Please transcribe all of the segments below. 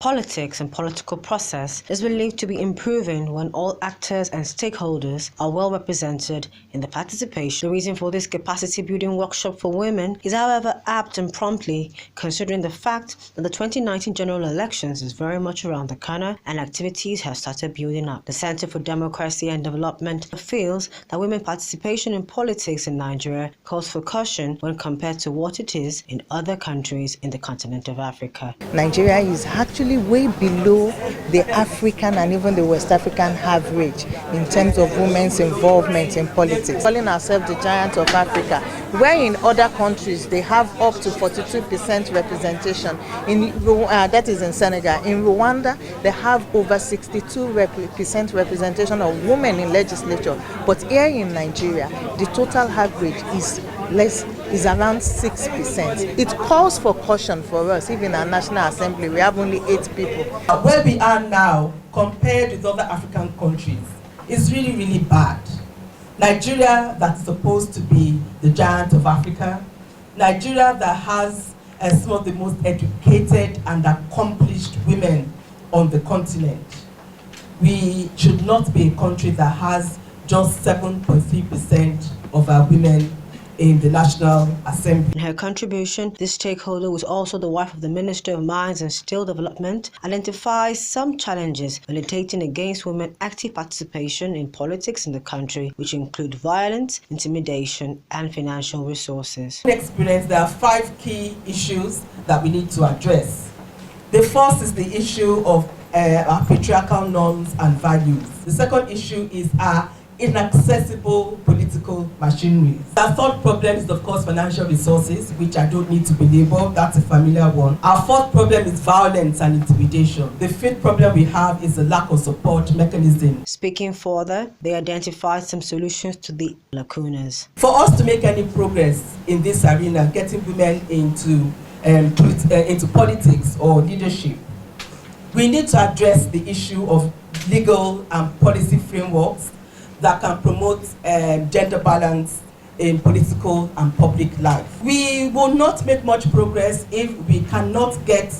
Politics and political process is believed to be improving when all actors and stakeholders are well represented in the participation. The reason for this capacity building workshop for women is however apt and promptly, considering the fact that the 2019 general elections is very much around the corner and activities have started building up. The Center for Democracy and Development feels that women participation in politics in Nigeria calls for caution when compared to what it is in other countries in the continent of Africa. Nigeria is actually way below the African and even the West African average in terms of women's involvement in politics. Calling ourselves the giant of Africa, where in other countries they have up to 42% representation. That is in Senegal. In Rwanda, they have over 62% representation of women in legislature. But here in Nigeria, the total average is around 6%. It calls for caution for us. Even our National Assembly, we have only 8 people. Where we are now, compared with other African countries, is really, really bad. Nigeria, that's supposed to be the giant of Africa, Nigeria that has some of the most educated and accomplished women on the continent. We should not be a country that has just 7.3% of our women in the National Assembly. In her contribution, this stakeholder, who is also the wife of the Minister of Mines and Steel Development, identifies some challenges militating against women's active participation in politics in the country, which include violence, intimidation, and financial resources. In experience, there are 5 key issues that we need to address. The first is the issue of our patriarchal norms and values. The second issue is our inaccessible political machinery. Our third problem is, of course, financial resources, which I don't need to belabor. That's a familiar one. Our fourth problem is violence and intimidation. The fifth problem we have is the lack of support mechanism. Speaking further, they identified some solutions to the lacunas. For us to make any progress in this arena, getting women into politics or leadership, we need to address the issue of legal and policy frameworks that can promote gender balance in political and public life. We will not make much progress if we cannot get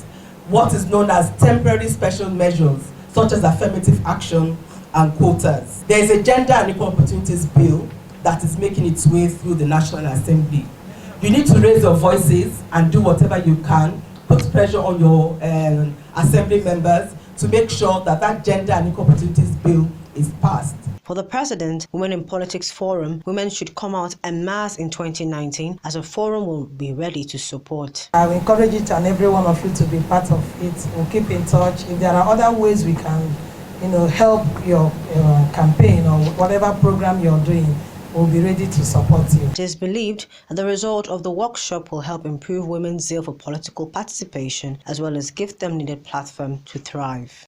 what is known as temporary special measures, such as affirmative action and quotas. There is a Gender and Equal Opportunities Bill that is making its way through the National Assembly. You need to raise your voices and do whatever you can, put pressure on your assembly members to make sure that that Gender and Equal Opportunities Bill is passed. For the President, Women in Politics Forum, women should come out en masse in 2019 as a forum will be ready to support. I will encourage each and every one of you to be part of it. We'll keep in touch. If there are other ways we can, help your campaign or whatever program you're doing, we'll be ready to support you. It is believed that the result of the workshop will help improve women's zeal for political participation as well as give them needed platform to thrive.